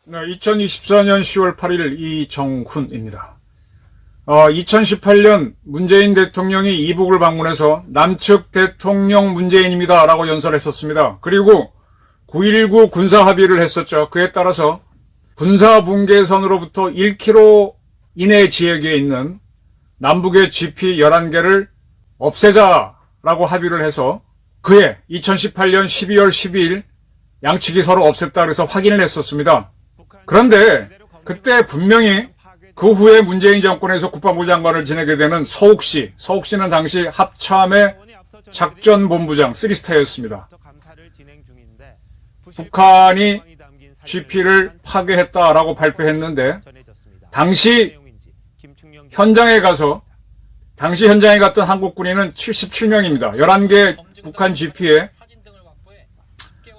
네, 2024년 10월 8일 이정훈입니다. 2018년 문재인 대통령이 이북을 방문해서 남측 대통령 문재인입니다 라고 연설했었습니다. 그리고 9.19 군사합의를 했었죠. 그에 따라서 군사분계선으로부터 1km 이내 지역에 있는 남북의 GP 11개를 없애자라고 합의를 해서 그해 2018년 12월 12일 양측이 서로 없앴다 그래서 확인을 했었습니다. 그런데 그때 분명히 그 후에 문재인 정권에서 국방부 장관을 지내게 되는 서욱 씨는 당시 합참의 작전본부장 3스타였습니다. 북한이 GP를 파괴했다라고 발표했는데 당시 현장에 갔던 한국 군인은 77명입니다. 11개 북한 GP에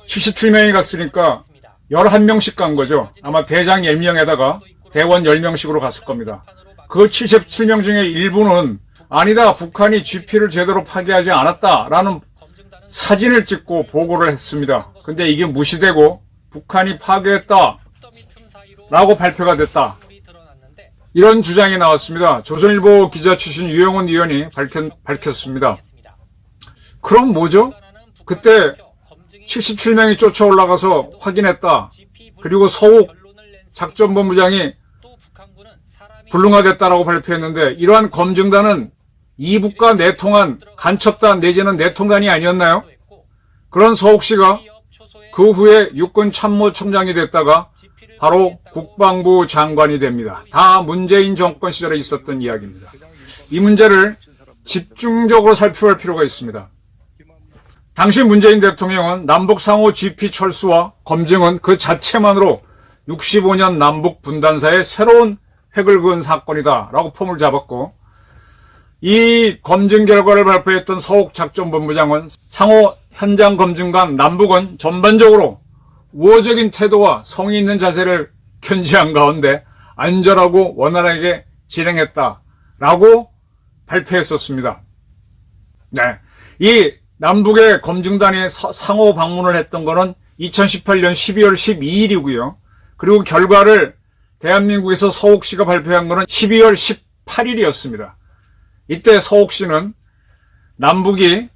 77명이 갔으니까 11명씩 간 거죠. 아마 대장 10명에다가 대원 10명씩으로 갔을 겁니다. 그 77명 중에 일부는 아니다, 북한이 GP를 제대로 파괴하지 않았다라는 사진을 찍고 보고를 했습니다. 근데 이게 무시되고 북한이 파괴했다라고 발표가 됐다. 이런 주장이 나왔습니다. 조선일보 기자 출신 유영훈 의원이 밝혔습니다. 그럼 뭐죠? 그때 77명이 쫓아 올라가서 확인했다. 그리고 서욱 작전본부장이 불능화됐다라고 발표했는데 이러한 검증단은 이북과 내통한 간첩단 내지는 내통단이 아니었나요? 그런 서욱 씨가 그 후에 육군참모총장이 됐다가 바로 국방부 장관이 됩니다. 다 문재인 정권 시절에 있었던 이야기입니다. 이 문제를 집중적으로 살펴볼 필요가 있습니다. 당시 문재인 대통령은 남북 상호 GP 철수와 검증은 그 자체만으로 65년 남북 분단사의 새로운 획을 그은 사건이다 라고 폼을 잡았고, 이 검증 결과를 발표했던 서욱 작전본부장은 상호 현장 검증관 남북은 전반적으로 우호적인 태도와 성의 있는 자세를 견지한 가운데 안전하고 원활하게 진행했다라고 발표했었습니다. 네, 이 남북의 검증단이 상호 방문을 했던 거는 2018년 12월 12일이고요. 그리고 결과를 대한민국에서 서욱 씨가 발표한 거는 12월 18일이었습니다. 이때 서욱 씨는 남북이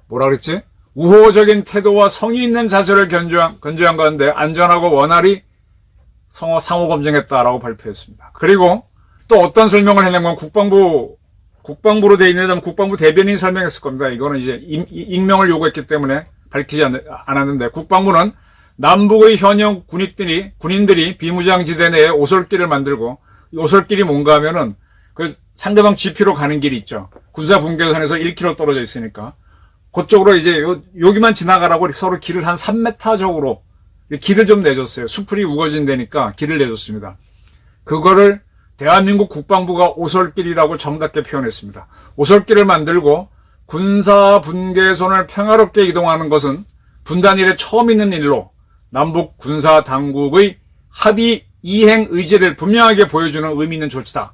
뭐라 그랬지? 우호적인 태도와 성의 있는 자세를 견주한 가운데 안전하고 원활히 상호 검증했다라고 발표했습니다. 그리고 또 어떤 설명을 해낸 건 국방부로 돼 있는 국방부 대변인 설명했을 겁니다. 이거는 이제 익명을 요구했기 때문에 밝히지 않았는데, 국방부는 남북의 현역 군인들이 비무장지대 내에 오솔길을 만들고, 이 오솔길이 뭔가 하면은 그 상대방 GP로 가는 길이 있죠. 군사분계선에서 1km 떨어져 있으니까 그쪽으로 이제 여기만 지나가라고 서로 길을 한 3m적으로 길을 좀 내줬어요. 수풀이 우거진 데니까 길을 내줬습니다. 그거를 대한민국 국방부가 오솔길이라고 정답게 표현했습니다. 오솔길을 만들고 군사 분계선을 평화롭게 이동하는 것은 분단 이래 처음 있는 일로 남북 군사 당국의 합의 이행 의지를 분명하게 보여주는 의미 있는 조치다.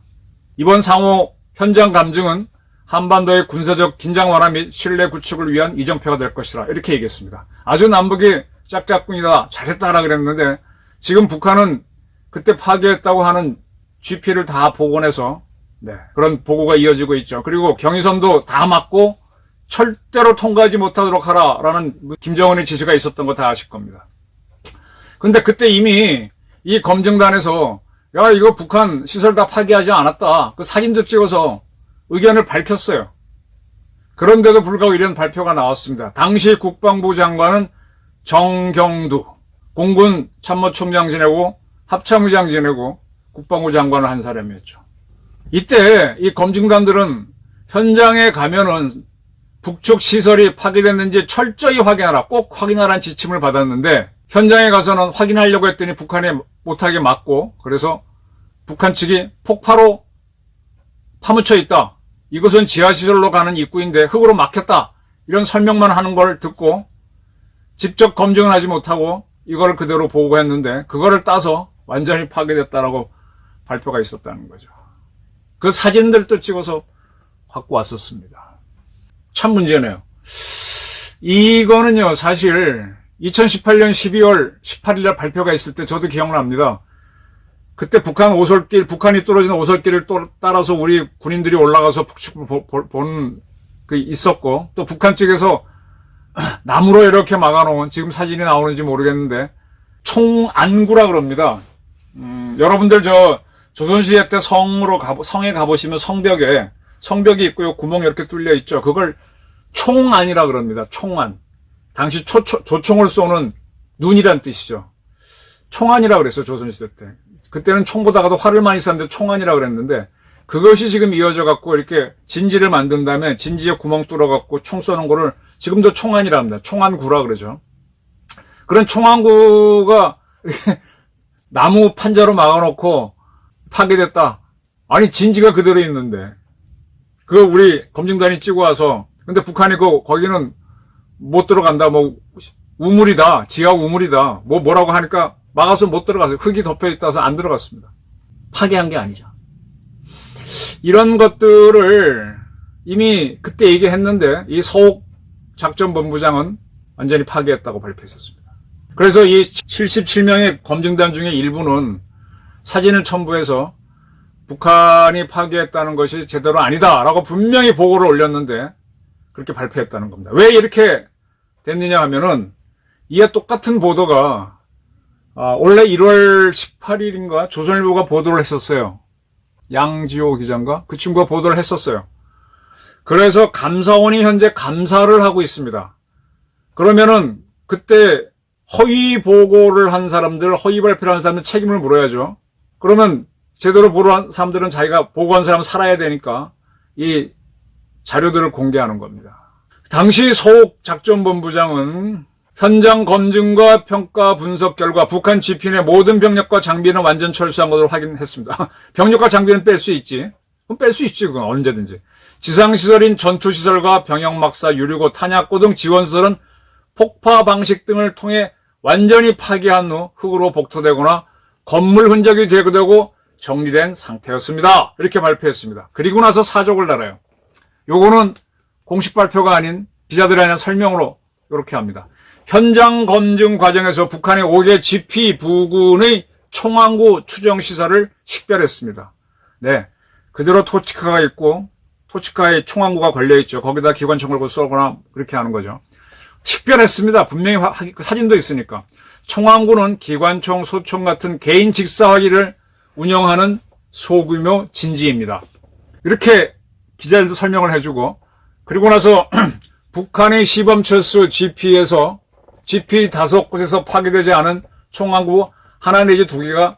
이번 상호 현장 감증은 한반도의 군사적 긴장 완화 및 신뢰 구축을 위한 이정표가 될 것이라 이렇게 얘기했습니다. 아주 남북이 짝짝꿍이다, 잘했다라 그랬는데 지금 북한은 그때 파괴했다고 하는 GP를 다 복원해서 그런 보고가 이어지고 있죠. 그리고 경의선도 다 막고 절대로 통과하지 못하도록 하라라는 김정은의 지시가 있었던 거 다 아실 겁니다. 근데 그때 이미 이 검증단에서 야, 이거 북한 시설 다 파괴하지 않았다, 그 사진도 찍어서 의견을 밝혔어요. 그런데도 불구하고 이런 발표가 나왔습니다. 당시 국방부 장관은 정경두, 공군 참모총장 지내고 합참의장 지내고 국방부 장관을 한 사람이었죠. 이때 이 검증단들은 현장에 가면은 북측 시설이 파괴됐는지 철저히 확인하라, 꼭 확인하라는 지침을 받았는데 현장에 가서는 확인하려고 했더니 북한이 못하게 막고, 그래서 북한 측이 폭파로 파묻혀 있다, 이것은 지하시설로 가는 입구인데 흙으로 막혔다, 이런 설명만 하는 걸 듣고 직접 검증은 하지 못하고 이걸 그대로 보고했는데 그거를 따서 완전히 파괴됐다라고 발표가 있었다는 거죠. 그 사진들도 찍어서 갖고 왔었습니다. 참 문제네요. 이거는요, 사실 2018년 12월 18일 날 발표가 있을 때 저도 기억납니다. 그때 북한이 뚫어진 오솔길을 따라서 우리 군인들이 올라가서 북측을 본 그 있었고, 또 북한 측에서 나무로 이렇게 막아놓은, 지금 사진이 나오는지 모르겠는데, 총안구라 그럽니다. 여러분들 조선시대 때 성에 가보시면 성벽이 있고요, 구멍이 이렇게 뚫려 있죠. 그걸 총안이라 그럽니다. 총안. 당시 조총을 쏘는 눈이란 뜻이죠. 총안이라 그랬어요, 조선시대 때. 그때는 총보다가도 활을 많이 쐈는데 총안이라 그랬는데, 그것이 지금 이어져 갖고 이렇게 진지를 만든 다음에 진지에 구멍 뚫어 갖고 총 쏘는 거를 지금도 총안이라 합니다. 총안구라 그러죠. 그런 총안구가 나무 판자로 막아놓고 파괴됐다. 아니, 진지가 그대로 있는데. 그거 우리 검증단이 찍어 와서, 근데 북한이 거기는 못 들어간다. 뭐, 우물이다. 지하 우물이다. 뭐라고 하니까 막아서 못 들어갔어요. 흙이 덮여 있다서 안 들어갔습니다. 파괴한 게 아니죠. 이런 것들을 이미 그때 얘기했는데, 이 서욱 작전본부장은 완전히 파괴했다고 발표했었습니다. 그래서 이 77명의 검증단 중에 일부는 사진을 첨부해서 북한이 파괴했다는 것이 제대로 아니다라고 분명히 보고를 올렸는데 그렇게 발표했다는 겁니다. 왜 이렇게 됐느냐 하면은 이에 똑같은 보도가 원래 1월 18일인가 조선일보가 보도를 했었어요. 양지호 기자인가? 그 친구가 보도를 했었어요. 그래서 감사원이 현재 감사를 하고 있습니다. 그러면은 그때 허위 보고를 한 사람들, 허위 발표를 한 사람들 책임을 물어야죠. 그러면 제대로 보고한 사람들은 자기가 보고한 사람은 살아야 되니까 이 자료들을 공개하는 겁니다. 당시 서욱 작전본부장은 현장 검증과 평가 분석 결과 북한 지핀의 모든 병력과 장비는 완전 철수한 것으로 확인했습니다. 병력과 장비는 뺄 수 있지. 그럼 뺄 수 있지. 그건 언제든지. 지상시설인 전투시설과 병영막사, 유리고, 탄약고 등 지원시설은 폭파 방식 등을 통해 완전히 파괴한 후 흙으로 복토되거나 건물 흔적이 제거되고 정리된 상태였습니다. 이렇게 발표했습니다. 그리고 나서 사족을 달아요. 요거는 공식 발표가 아닌 기자들에 대한 설명으로 이렇게 합니다. 현장 검증 과정에서 북한의 5개 GP 부근의 총안구 추정 시설을 식별했습니다. 네, 그대로 토치카가 있고 토치카에 총안구가 걸려있죠. 거기다 기관총 걸고 쏘거나 그렇게 하는 거죠. 식별했습니다. 분명히 사진도 있으니까. 총안구는 기관총, 소총 같은 개인 직사화기를 운영하는 소규모 진지입니다. 이렇게 기자들도 설명을 해주고, 그리고 나서 북한의 시범철수 GP에서 GP 5곳에서 파괴되지 않은 총안구 하나 내지 2개가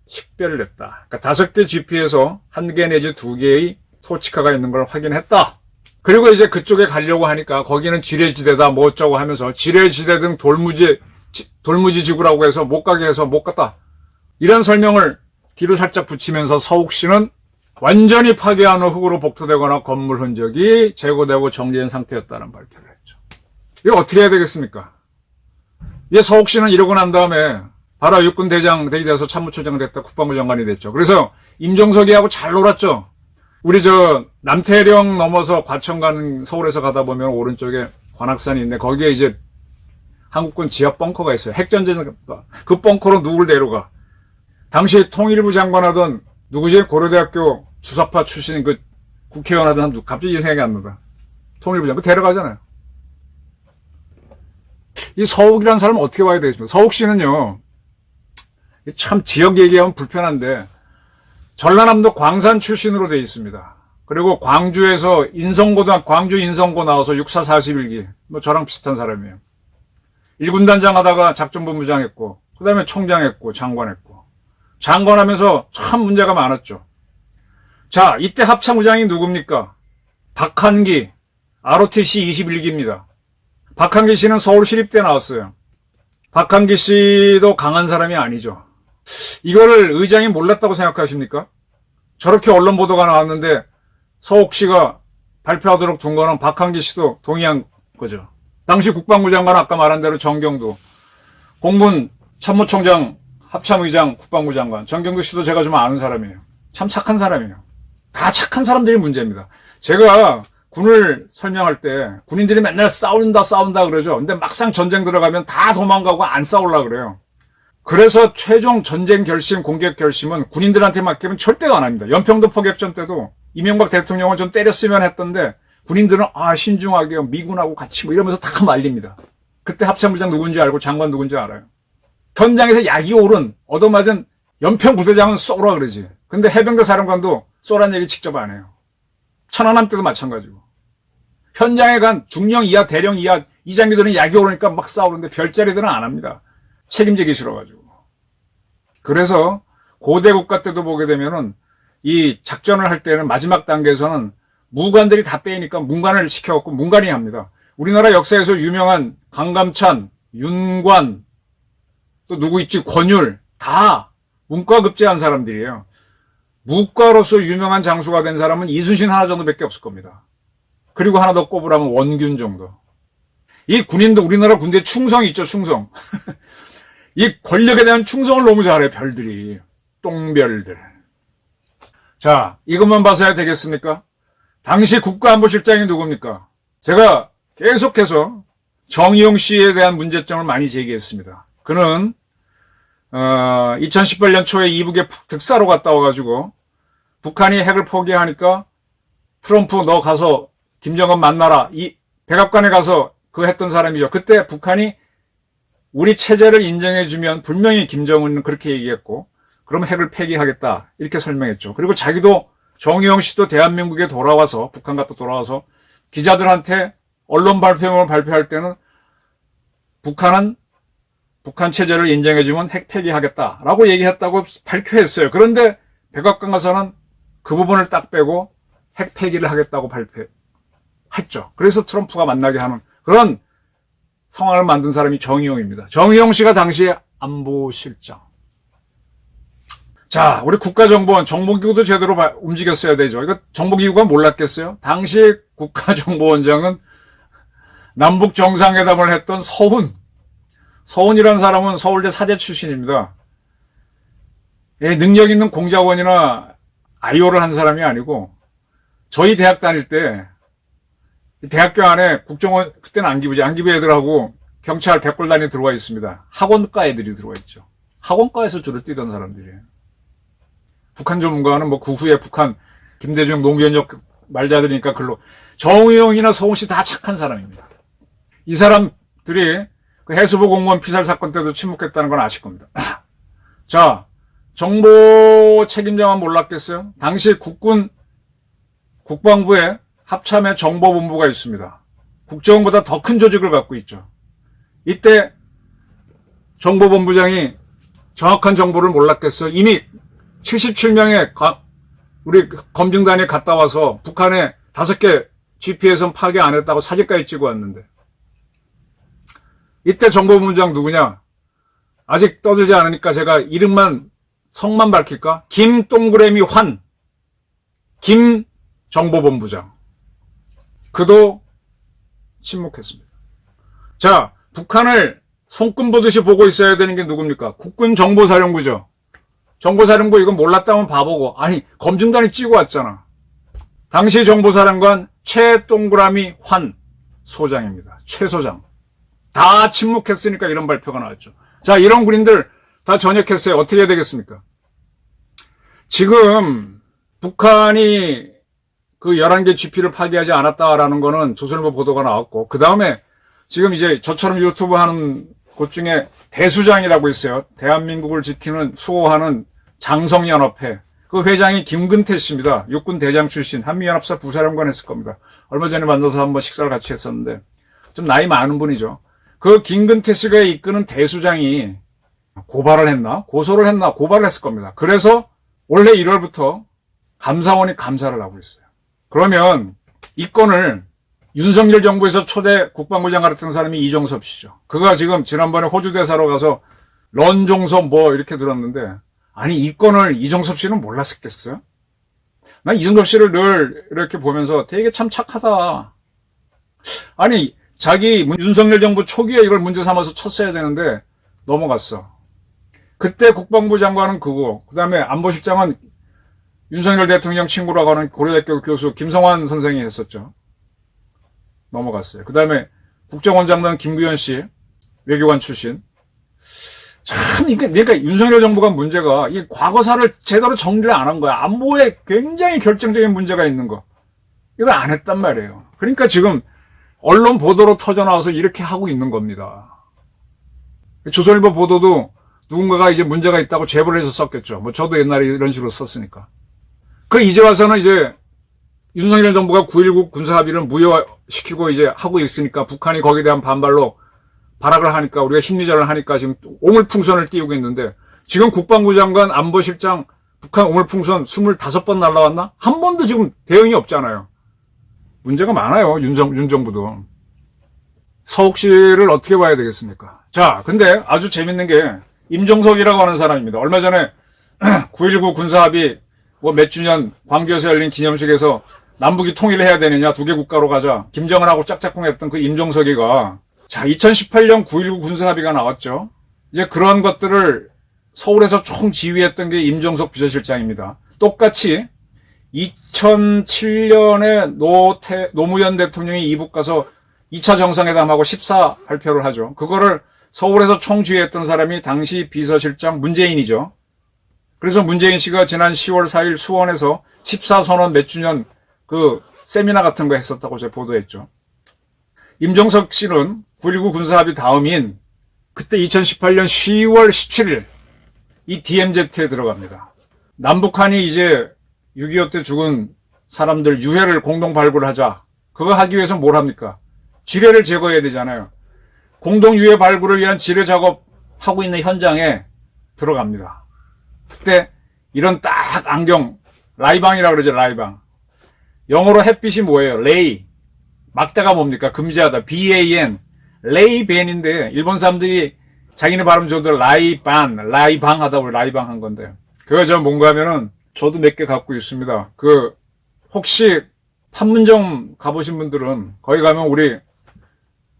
식별을 했다. 그러니까 5개 GP에서 1개 내지 2개의 토치카가 있는 걸 확인했다. 그리고 이제 그쪽에 가려고 하니까 거기는 지뢰지대다 뭐 어쩌고 하면서 지뢰지대 등 돌무지 지구라고 해서 못 가게 해서 못 갔다. 이런 설명을 뒤로 살짝 붙이면서 서욱 씨는 완전히 파괴한 후 흙으로 복토되거나 건물 흔적이 제거되고 정리된 상태였다는 발표를 했죠. 이거 어떻게 해야 되겠습니까? 서욱 씨는 이러고 난 다음에 바로 육군 대장이 돼서 참모총장 됐다, 국방부 장관이 됐죠. 그래서 임종석이하고 잘 놀았죠. 우리 남태령 넘어서 과천 가는 서울에서 가다 보면 오른쪽에 관악산이 있는데 거기에 이제 한국군 지하 벙커가 있어요. 핵전쟁 그 벙커로 누굴 데려가? 당시 통일부 장관하던 누구지? 고려대학교 주사파 출신 그 국회의원 하던 갑자기 생각이 안 나다. 통일부 장관 데려가잖아요. 이 서욱이라는 사람은 어떻게 봐야 되겠습니까? 서욱 씨는요, 참 지역 얘기하면 불편한데 전라남도 광산 출신으로 되어 있습니다. 그리고 광주에서 광주 인성고 나와서 육사 41기 뭐 저랑 비슷한 사람이에요. 1군단장 하다가 작전본부장 했고 그 다음에 총장 했고 장관 했고 장관하면서 참 문제가 많았죠. 자, 이때 합참의장이 누굽니까? 박한기, ROTC 21기입니다. 박한기 씨는 서울시립대 나왔어요. 박한기 씨도 강한 사람이 아니죠. 이거를 의장이 몰랐다고 생각하십니까? 저렇게 언론 보도가 나왔는데 서욱 씨가 발표하도록 둔 거는 박한기 씨도 동의한 거죠. 당시 국방부 장관 아까 말한 대로 정경도, 공군 참모총장, 합참의장, 국방부 장관 정경도 씨도 제가 좀 아는 사람이에요. 참 착한 사람이에요. 다 착한 사람들이 문제입니다. 제가 군을 설명할 때 군인들이 맨날 싸운다 그러죠. 근데 막상 전쟁 들어가면 다 도망가고 안 싸우려고 그래요. 그래서 최종 전쟁 결심, 공격 결심은 군인들한테 맡기면 절대 안 합니다. 연평도 포격전 때도 이명박 대통령은 좀 때렸으면 했던데 군인들은 신중하게 미군하고 같이 이러면서 다 말립니다. 그때 합참부장 누군지 알고 장관 누군지 알아요. 현장에서 약이 오른 얻어맞은 연평 부대장은 쏘라 그러지. 근데 해병대 사령관도 쏘란 얘기 직접 안 해요. 천안함 때도 마찬가지고. 현장에 간 중령 이하, 대령 이하 이장교들은 약이 오르니까 막 싸우는데 별자리들은 안 합니다. 책임지기 싫어가지고. 그래서 고대 국가 때도 보게 되면은 이 작전을 할 때는 마지막 단계에서는 무관들이 다 빼니까 문관을 시켜갖고 문관이 합니다. 우리나라 역사에서 유명한 강감찬, 윤관, 또 누구 있지, 권율, 다 문과급제한 사람들이에요. 무과로서 유명한 장수가 된 사람은 이순신 하나 정도밖에 없을 겁니다. 그리고 하나 더 꼽으라면 원균 정도. 이 군인도 우리나라 군대 충성이 있죠, 충성. 이 권력에 대한 충성을 너무 잘해, 별들이. 똥별들. 자, 이것만 봐서야 되겠습니까? 당시 국가안보실장이 누굽니까? 제가 계속해서 정의용 씨에 대한 문제점을 많이 제기했습니다. 그는 2018년 초에 이북에 득사로 갔다 와가지고 북한이 핵을 포기하니까 트럼프 너 가서 김정은 만나라. 이 백악관에 가서 그거 했던 사람이죠. 그때 북한이 우리 체제를 인정해주면 분명히 김정은은 그렇게 얘기했고 그럼 핵을 폐기하겠다 이렇게 설명했죠. 그리고 자기도 정의용 씨도 대한민국에 돌아와서 북한 갔다 돌아와서 기자들한테 언론 발표문을 발표할 때는 북한은 북한 체제를 인정해주면 핵 폐기하겠다라고 얘기했다고 발표했어요. 그런데 백악관 가서는 그 부분을 딱 빼고 핵 폐기를 하겠다고 발표했죠. 그래서 트럼프가 만나게 하는 그런 상황을 만든 사람이 정의용입니다. 정의용 씨가 당시에 안보실장. 자, 우리 국가정보원, 정보기구도 제대로 움직였어야 되죠. 이거 정보기구가 몰랐겠어요? 당시 국가정보원장은 남북 정상회담을 했던 서훈이라는 사람은 서울대 사제 출신입니다. 능력 있는 공작원이나 아이오를 한 사람이 아니고 저희 대학 다닐 때 대학교 안에 국정원, 그때는 안기부지, 안기부 애들하고 경찰 백골단이 들어와 있습니다. 학원과 애들이 들어와 있죠. 학원과에서 줄을 뛰던 사람들이에요. 북한 전문가는 그 후에 북한 김대중 노무현적 말자들이니까 글로 정의용이나 서훈 씨 다 착한 사람입니다. 이 사람들이 그 해수부 공무원 피살 사건 때도 침묵했다는 건 아실 겁니다. 자, 정보 책임자만 몰랐겠어요? 당시 국방부에 합참의 정보본부가 있습니다. 국정원보다 더 큰 조직을 갖고 있죠. 이때 정보본부장이 정확한 정보를 몰랐겠어요? 이미 77명의 우리 검증단이 갔다 와서 북한에 5개 GPS는 파괴 안 했다고 사진까지 찍어 왔는데 이때 정보본부장 누구냐? 아직 떠들지 않으니까 제가 성만 밝힐까? 김동그라미 김 정보본부장. 그도 침묵했습니다. 자, 북한을 손금 보듯이 보고 있어야 되는 게 누굽니까? 국군정보사령부죠. 정보사령부 이건 몰랐다면 바보고. 아니, 검증단이 찍어 왔잖아. 당시 정보사령관 최동그라미 소장입니다. 최 소장. 다 침묵했으니까 이런 발표가 나왔죠. 자, 이런 군인들 다 전역했어요. 어떻게 해야 되겠습니까? 지금 북한이 그 11개 GP를 파기하지 않았다라는 거는 조선일보 보도가 나왔고, 그 다음에 지금 이제 저처럼 유튜브 하는 곳 중에 대수장이라고 있어요. 대한민국을 지키는, 수호하는 장성연합회. 그 회장이 김근태 씨입니다. 육군 대장 출신, 한미연합사 부사령관 했을 겁니다. 얼마 전에 만나서 한번 식사를 같이 했었는데, 좀 나이 많은 분이죠. 그 김근태 씨가 이끄는 대수장이 고발을 했나? 고소를 했나? 고발을 했을 겁니다. 그래서 올해 1월부터 감사원이 감사를 하고 있어요. 그러면 이 건을 윤석열 정부에서 초대 국방부 장관 했던 사람이 이종섭 씨죠. 그가 지금 지난번에 호주 대사로 가서 런종섭 이렇게 들었는데, 아니 이 건을 이종섭 씨는 몰랐겠어요? 난 이종섭 씨를 늘 이렇게 보면서 되게 참 착하다. 아니 자기 윤석열 정부 초기에 이걸 문제 삼아서 쳤어야 되는데 넘어갔어. 그때 국방부 장관은 그거, 그 다음에 안보실장은 윤석열 대통령 친구라고 하는 고려대학교 교수 김성환 선생이 했었죠. 넘어갔어요. 그 다음에 국정원장 김구현 씨, 외교관 출신. 참, 그러니까 윤석열 정부가 문제가 이 과거사를 제대로 정리를 안 한 거야. 안보에 굉장히 결정적인 문제가 있는 거. 이걸 안 했단 말이에요. 그러니까 지금 언론 보도로 터져나와서 이렇게 하고 있는 겁니다. 조선일보 보도도 누군가가 이제 문제가 있다고 제보를 해서 썼겠죠. 뭐 저도 옛날에 이런 식으로 썼으니까. 이제 와서는 이제 윤석열 정부가 9.19 군사합의를 무효화시키고 이제 하고 있으니까 북한이 거기에 대한 반발로 발악을 하니까 우리가 심리전을 하니까 지금 오물풍선을 띄우고 있는데 지금 국방부 장관 안보실장 북한 오물풍선 25번 날라왔나? 한 번도 지금 대응이 없잖아요. 문제가 많아요. 윤 정부도. 서욱 씨를 어떻게 봐야 되겠습니까? 자, 근데 아주 재밌는 게 임종석이라고 하는 사람입니다. 얼마 전에 9.19 군사합의 몇 주년 광주에서 열린 기념식에서 남북이 통일해야 되느냐, 두 개 국가로 가자. 김정은하고 짝짝꿍했던 그 임종석이가 자, 2018년 9.19 군사합의가 나왔죠. 이제 그런 것들을 서울에서 총지휘했던 게 임종석 비서실장입니다. 똑같이 2007년에 노무현 대통령이 이북 가서 2차 정상회담하고 14 발표를 하죠. 그거를 서울에서 총지휘했던 사람이 당시 비서실장 문재인이죠. 그래서 문재인 씨가 지난 10월 4일 수원에서 14선언 몇 주년 그 세미나 같은 거 했었다고 제가 보도했죠. 임종석 씨는 9.19 군사합의 다음인 그때 2018년 10월 17일 이 DMZ에 들어갑니다. 남북한이 이제 6.25 때 죽은 사람들 유해를 공동 발굴하자. 그거 하기 위해서 뭘 합니까? 지뢰를 제거해야 되잖아요. 공동 유해 발굴을 위한 지뢰 작업하고 있는 현장에 들어갑니다. 그때 이런 딱 안경, 라이방이라고 그러죠, 라이방. 영어로 햇빛이 뭐예요? 레이. 막대가 뭡니까? 금지하다. BAN. 레이벤인데 일본 사람들이 자기네 발음 줘도 라이방 하다고 라이방 한 건데. 그거 저 뭔가 하면은 저도 몇 개 갖고 있습니다. 혹시 판문점 가보신 분들은 거기 가면 우리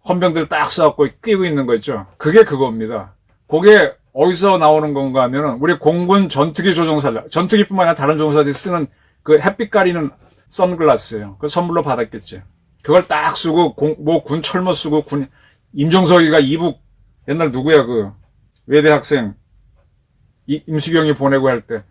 헌병들 딱 써갖고 끼고 있는 거 있죠? 그게 그겁니다. 그게 어디서 나오는 건가 하면은 우리 공군 전투기 조종사, 전투기뿐만 아니라 다른 조종사들이 쓰는 그 햇빛 가리는 선글라스예요. 그 선물로 받았겠지. 그걸 딱 쓰고 군 철모 쓰고 임종석이가 이북 옛날 누구야 외대 학생 임수경이 보내고 할 때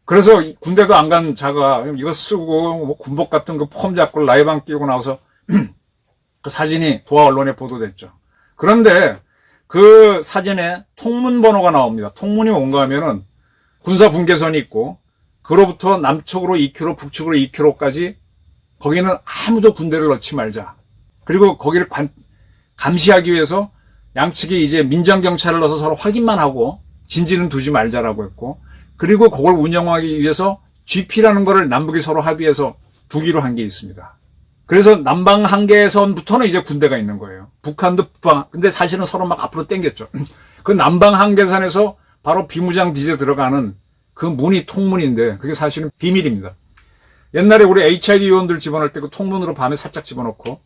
그래서 군대도 안 간 자가 이거 쓰고 군복 같은 거 폼 잡고 라이방 끼고 나와서 그 사진이 도하 언론에 보도됐죠. 그런데 그 사진에 통문 번호가 나옵니다. 통문이 뭔가 하면은 군사 분계선이 있고 그로부터 남쪽으로 2km, 북쪽으로 2km까지 거기는 아무도 군대를 넣지 말자. 그리고 거기를 감시하기 위해서 양측이 이제 민정경찰을 넣어서 서로 확인만 하고 진지는 두지 말자라고 했고 그리고 그걸 운영하기 위해서 GP라는 거를 남북이 서로 합의해서 두기로 한 게 있습니다. 그래서 남방 한계선부터는 이제 군대가 있는 거예요. 북한도 북방. 근데 사실은 서로 막 앞으로 당겼죠. 그 남방 한계선에서 바로 비무장 기지에 들어가는 그 문이 통문인데 그게 사실은 비밀입니다. 옛날에 우리 HID 요원들 집어넣을 때 그 통문으로 밤에 살짝 집어넣고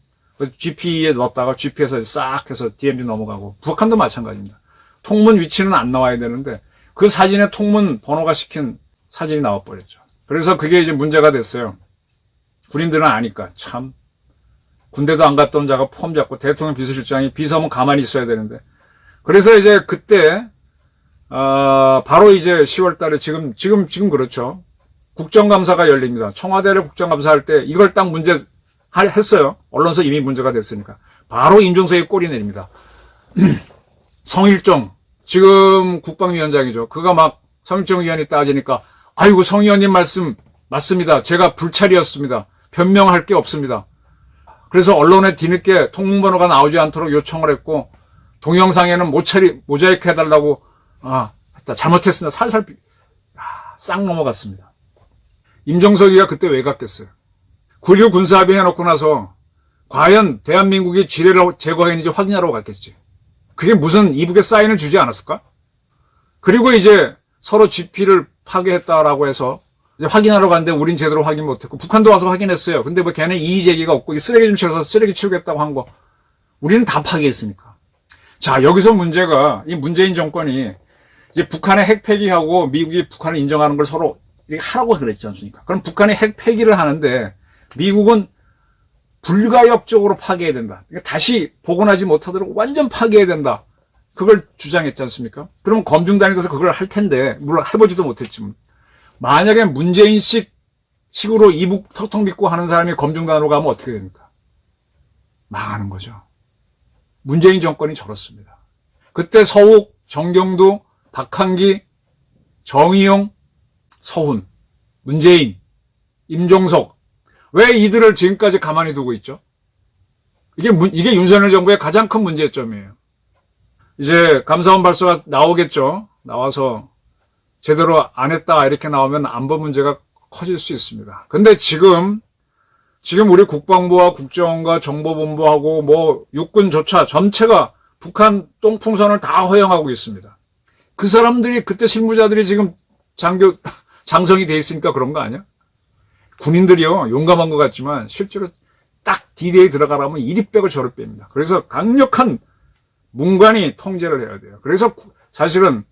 GP에 넣었다가 GP에서 싹 해서 DMZ 넘어가고 북한도 마찬가지입니다. 통문 위치는 안 나와야 되는데 그 사진에 통문 번호가 시킨 사진이 나와버렸죠. 그래서 그게 이제 문제가 됐어요. 군인들은 아니까 참 군대도 안 갔던 자가 폼 잡고 대통령 비서실장이 비서면 가만히 있어야 되는데 그래서 이제 그때 바로 이제 10월 달에 지금 그렇죠. 국정감사가 열립니다. 청와대를 국정감사할 때 이걸 딱 했어요. 언론서 이미 문제가 됐으니까. 바로 임종석이 꼬리 내립니다. 성일종, 지금 국방위원장이죠. 그가 막 성일종 위원이 따지니까 아이고 성 의원님 말씀 맞습니다. 제가 불찰이었습니다. 변명할 게 없습니다. 그래서 언론에 뒤늦게 통문번호가 나오지 않도록 요청을 했고 동영상에는 모자이크 해달라고 했다. 잘못했습니다. 살살 싹 넘어갔습니다. 임종석이가 그때 왜 갔겠어요? 9.19 군사합의 해놓고 나서 과연 대한민국이 지뢰를 제거했는지 확인하러 갔겠지. 그게 무슨 이북에 사인을 주지 않았을까? 그리고 이제 서로 GP를 파괴했다라고 해서 이제 확인하러 갔는데 우린 제대로 확인 못했고 북한도 와서 확인했어요. 근데 뭐 걔네 이의 제기가 없고 쓰레기 좀 치워서 쓰레기 치우겠다고 한 거 우리는 다 파괴했으니까. 자, 여기서 문제가 이 문재인 정권이 이제 북한의 핵 폐기하고 미국이 북한을 인정하는 걸 서로 이렇게 하라고 그랬지 않습니까? 그럼 북한이 핵 폐기를 하는데 미국은 불가역적으로 파괴해야 된다. 다시 복원하지 못하도록 완전 파괴해야 된다. 그걸 주장했지 않습니까? 그러면 검증단이 돼서 그걸 할 텐데, 물론 해보지도 못했지만. 만약에 문재인식으로 이북 턱턱 믿고 하는 사람이 검증단으로 가면 어떻게 됩니까? 망하는 거죠. 문재인 정권이 저렇습니다. 그때 서욱, 정경두, 박한기, 정의용, 서훈, 문재인, 임종석, 왜 이들을 지금까지 가만히 두고 있죠? 이게 윤석열 정부의 가장 큰 문제점이에요. 이제 감사원 발서가 나오겠죠. 나와서 제대로 안 했다 이렇게 나오면 안보 문제가 커질 수 있습니다. 근데 지금 우리 국방부와 국정원과 정보본부하고 뭐 육군조차 전체가 북한 똥풍선을 다 허용하고 있습니다. 그 사람들이 그때 실무자들이 지금 장성이 돼 있으니까 그런 거 아니야? 군인들이요, 용감한 것 같지만 실제로 딱 D-Day 들어가라면 이리 빼고 저리 뺍니다. 그래서 강력한 문관이 통제를 해야 돼요. 그래서 사실은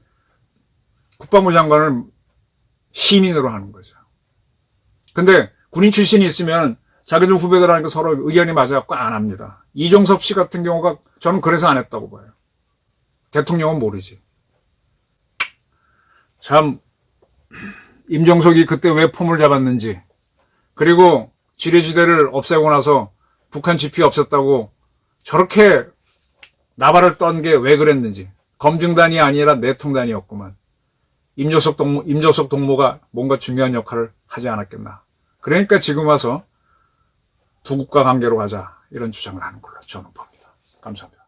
국방부 장관을 시민으로 하는 거죠. 근데 군인 출신이 있으면 자기들 후배들 하니까 서로 의견이 맞아갖고 안 합니다. 이종섭 씨 같은 경우가 저는 그래서 안 했다고 봐요. 대통령은 모르지. 참 임종석이 그때 왜 폼을 잡았는지, 그리고 지뢰지대를 없애고 나서 북한 지피 없앴다고 저렇게 나발을 떤 게 왜 그랬는지, 검증단이 아니라 내통단이었구만. 임종석 동무가 뭔가 중요한 역할을 하지 않았겠나. 그러니까 지금 와서 두 국가 관계로 가자 이런 주장을 하는 걸로 저는 봅니다. 감사합니다.